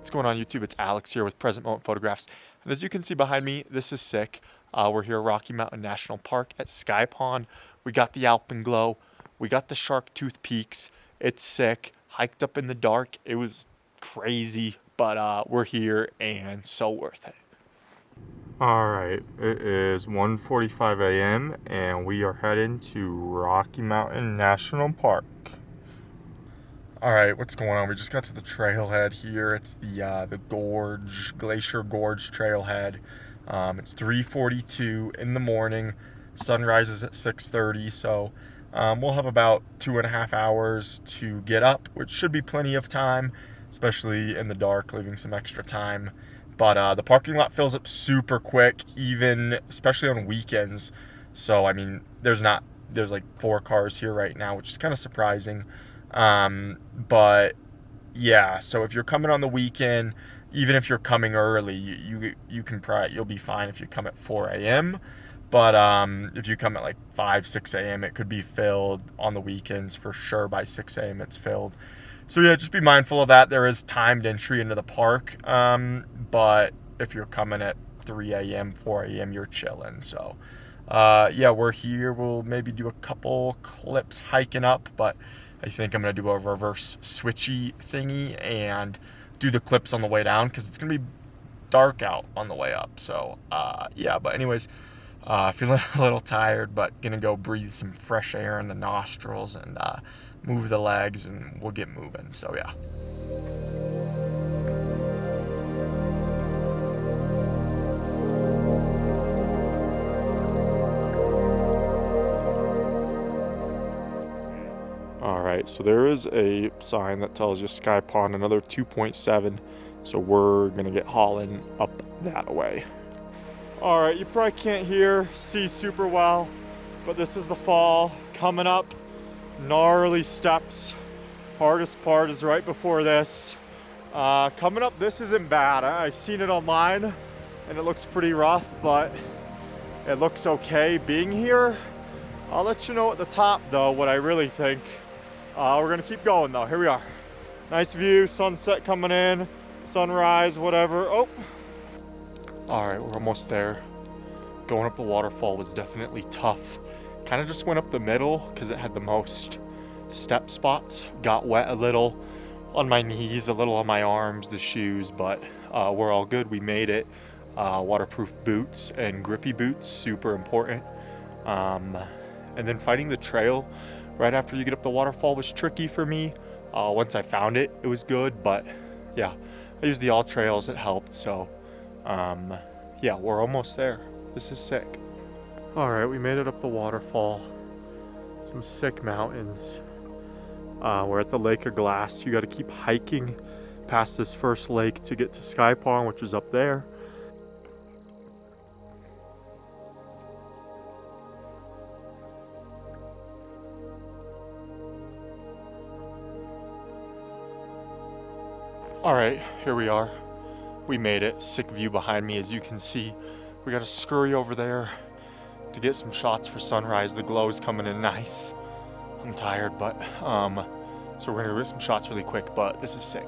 What's going on YouTube? It's Alex here with Present Moment Photographs. And as you can see behind me, this is sick. We're here at Rocky Mountain National Park at Sky Pond. We got the Alpenglow. We got the Shark Tooth Peaks. It's sick. Hiked up in the dark. It was crazy, but we're here and so worth it. Alright, it is 1:45 a.m. and we are heading to Rocky Mountain National Park. Alright, what's going on? We just got to the trailhead here. It's the Gorge, Glacier Gorge trailhead. It's 3:42 in the morning. Sunrise is at 6:30, so we'll have about 2.5 hours to get up, which should be plenty of time, especially in the dark, leaving some extra time. But the parking lot fills up super quick, especially on weekends. So, I mean, there's like 4 cars here right now, which is kind of surprising. But yeah, so if you're coming on the weekend, even if you're coming early, you'll be fine if you come at 4 a.m. But if you come at like 5, 6 a.m., it could be filled on the weekends for sure. By 6 a.m. it's filled. So yeah, just be mindful of that. There is timed entry into the park. But if you're coming at 3 a.m., 4 a.m., you're chilling. So yeah, we're here. We'll maybe do a couple clips hiking up, but I think I'm going to do a reverse switchy thingy and do the clips on the way down because it's going to be dark out on the way up. So, yeah, but anyways, feeling a little tired, but going to go breathe some fresh air in the nostrils and move the legs, and we'll get moving. So, yeah. Alright, so there is a sign that tells you Sky Pond, another 2.7, so we're going to get hauling up that way. Alright, you probably can't see super well, but this is the fall coming up. Gnarly steps. Hardest part is right before this. Coming up, this isn't bad. I've seen it online, and it looks pretty rough, but it looks okay being here. I'll let you know at the top, though, what I really think. We're gonna keep going though. Here we are. Nice view, sunset coming in, sunrise, whatever. Oh. All right, we're almost there. Going up the waterfall was definitely tough. Kind of just went up the middle because it had the most step spots. Got wet a little on my knees, a little on my arms, the shoes, but we're all good. We made it. Waterproof boots and grippy boots, super important. And then finding the trail right after you get up the waterfall was tricky for me. Once I found it, it was good, but yeah, I used the all trails, it helped. So yeah, we're almost there. This is sick. All right, we made it up the waterfall. Some sick mountains. We're at the Lake of Glass. You got to keep hiking past this first lake to get to Sky Pond, which is up there. Alright, here we are. We made it. Sick view behind me, as you can see. We gotta scurry over there to get some shots for sunrise. The glow is coming in nice. I'm tired, but so we're gonna get some shots really quick, but this is sick.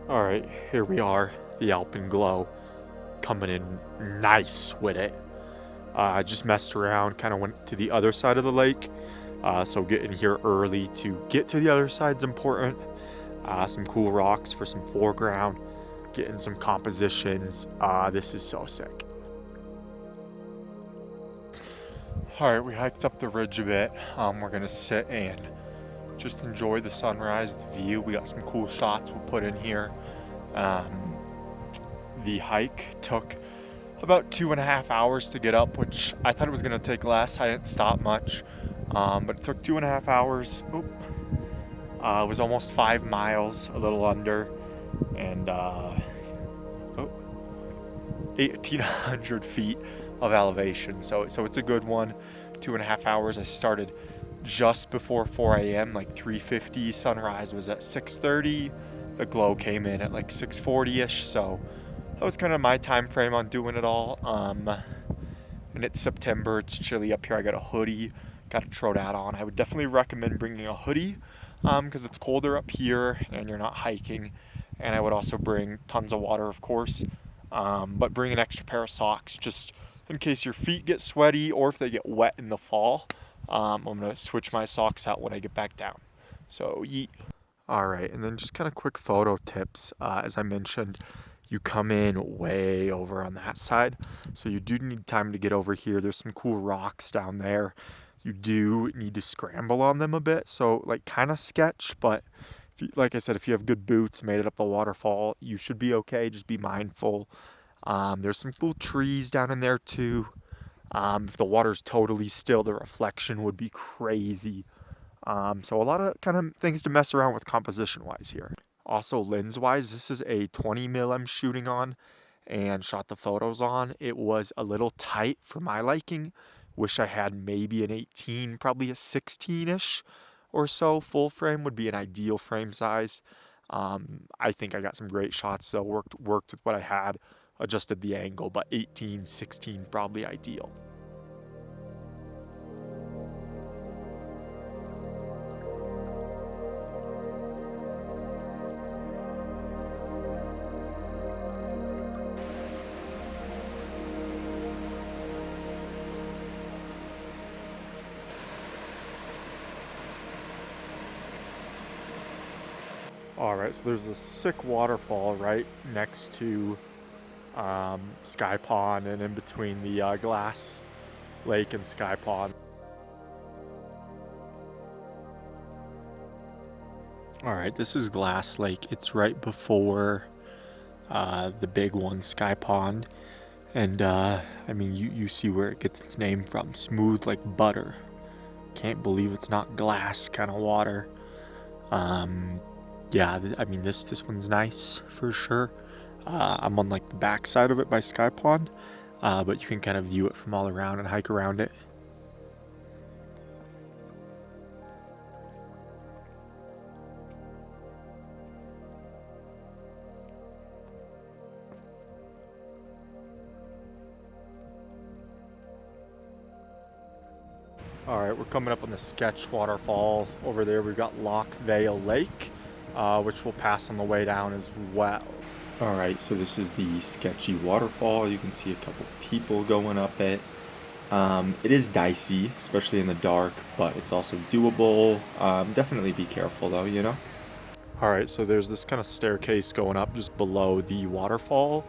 Alright, here we are, the Alpenglow, coming in nice with it. I just messed around, kind of went to the other side of the lake, so getting here early to get to the other side is important. Some cool rocks for some foreground, getting some compositions. This is so sick. Alright, we hiked up the ridge a bit. We're going to sit and just enjoy the sunrise, the view. We got some cool shots we'll put in here. The hike took about 2.5 hours to get up, which I thought it was going to take less. I didn't stop much, but it took 2.5 hours. It was almost 5 miles, a little under, and 1,800 feet of elevation. So it's a good one. 2.5 hours. I started just before 4 a.m., like 3:50. Sunrise was at 6:30. the glow came in at like 6:40ish, so that was kind of my time frame on doing it all. And it's September, it's chilly up here. I got a hoodie, got to throw that on. I would definitely recommend bringing a hoodie because it's colder up here and you're not hiking. And I would also bring tons of water, of course, but bring an extra pair of socks just in case your feet get sweaty or if they get wet in the fall. I'm gonna switch my socks out when I get back down. So yeet. All right, and then just kind of quick photo tips. As I mentioned, you come in way over on that side, so you do need time to get over here. There's some cool rocks down there. You do need to scramble on them a bit, so like kind of sketch, but if you, like I said, if you have good boots, made it up the waterfall, you should be okay. Just be mindful. There's some cool trees down in there too. If the water's totally still, the reflection would be crazy. So a lot of kind of things to mess around with composition-wise here. Also lens-wise, this is a 20mm I'm shooting on and shot the photos on. It was a little tight for my liking. Wish I had maybe an 18, probably a 16-ish or so. Full frame would be an ideal frame size. I think I got some great shots though. Worked with what I had, adjusted the angle, but 18, 16 probably ideal. Alright, so there's a sick waterfall right next to Sky Pond and in between the Glass Lake and Sky Pond. Alright, this is Glass Lake. It's right before the big one, Sky Pond. And I mean, you see where it gets its name from. Smooth like butter. Can't believe it's not glass kind of water. Yeah, I mean, this one's nice for sure. I'm on like the back side of it by Sky Pond, but you can kind of view it from all around and hike around it. All right, we're coming up on the sketch waterfall. Over there we've got Loch Vale Lake, which we'll pass on the way down as well. All right, so this is the sketchy waterfall. You can see a couple people going up it. It is dicey, especially in the dark, but it's also doable. Definitely be careful though, you know? All right, so there's this kind of staircase going up just below the waterfall,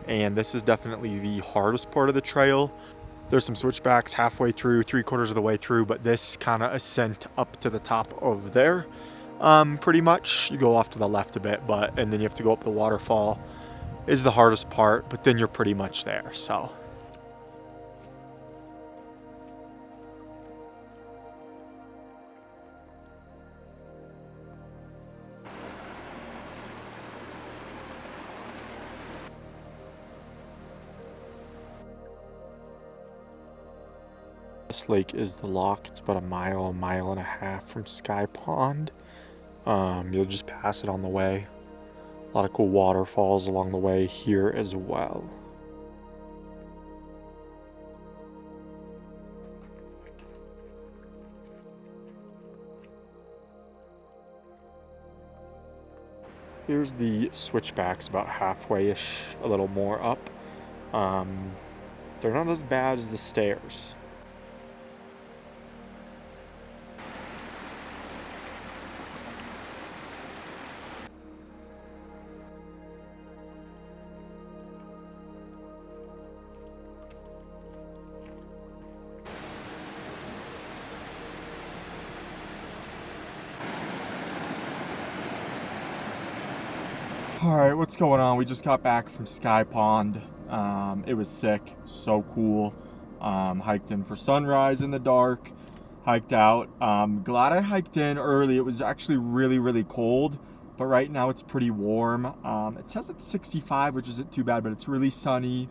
and this is definitely the hardest part of the trail. There's some switchbacks halfway through, 3/4 of the way through, but this kind of ascent up to the top of there, pretty much. You go off to the left a bit, and then you have to go up the waterfall is the hardest part, but then you're pretty much there, so. This lake is the Loch. It's about a mile and a half from Sky Pond. You'll just pass it on the way. A lot of cool waterfalls along the way here as well. Here's the switchbacks about halfway-ish, a little more up. They're not as bad as the stairs. Alright, what's going on? We just got back from Sky Pond. It was sick, so cool. Hiked in for sunrise in the dark, hiked out. Glad I hiked in early. It was actually really, really cold, but right now it's pretty warm. It says it's 65, which isn't too bad, but it's really sunny.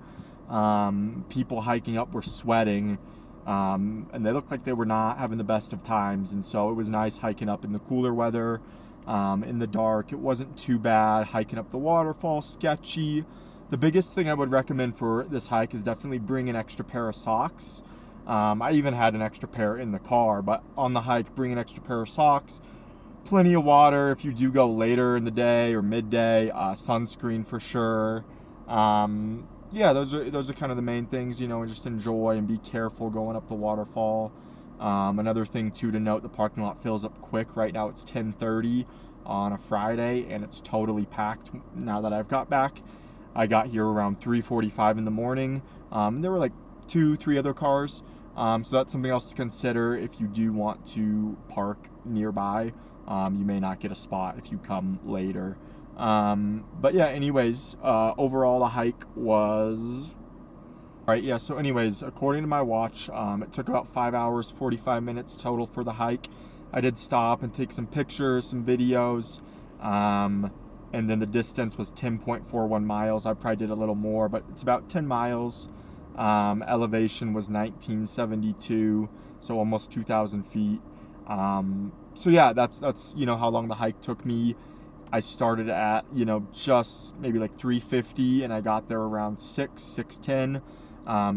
People hiking up were sweating, and they looked like they were not having the best of times, and so it was nice hiking up in the cooler weather. in the dark. It wasn't too bad. Hiking up the waterfall, sketchy. The biggest thing I would recommend for this hike is definitely bring an extra pair of socks. I even had an extra pair in the car, but on the hike, bring an extra pair of socks. Plenty of water if you do go later in the day or midday. Sunscreen for sure. Yeah, those are kind of the main things, you know, and just enjoy and be careful going up the waterfall. Another thing too to note, the parking lot fills up quick. Right now it's 10:30 on a Friday and it's totally packed now that I've got back. I got here around 3:45 in the morning. There were like 2-3 other cars. So that's something else to consider if you do want to park nearby. You may not get a spot if you come later. But yeah, anyways, overall the hike was... Alright, yeah, so anyways, according to my watch, it took about 5 hours, 45 minutes total for the hike. I did stop and take some pictures, some videos, and then the distance was 10.41 miles. I probably did a little more, but it's about 10 miles. Elevation was 1972, so almost 2,000 feet. So yeah, that's you know how long the hike took me. I started at, you know, just maybe like 3:50 and I got there around 6:10.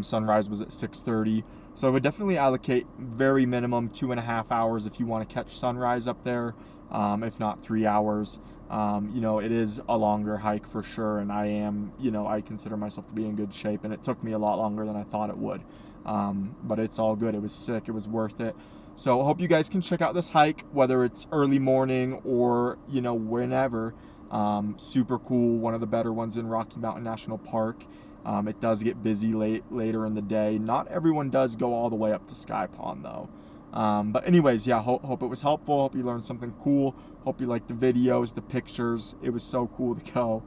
Sunrise was at 6:30. So I would definitely allocate very minimum 2.5 hours if you want to catch sunrise up there, if not 3 hours. You know, it is a longer hike for sure, and I am, you know, I consider myself to be in good shape, and it took me a lot longer than I thought it would. But it's all good. It was sick. It was worth it. So I hope you guys can check out this hike, whether it's early morning or, you know, whenever. Super cool. One of the better ones in Rocky Mountain National Park. It does get busy later in the day. Not everyone does go all the way up to Sky Pond though. But anyways, yeah, hope it was helpful. Hope you learned something cool. Hope you liked the videos, the pictures. It was so cool to go.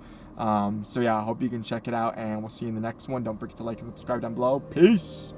So yeah, I hope you can check it out, and we'll see you in the next one. Don't forget to like and subscribe down below. Peace!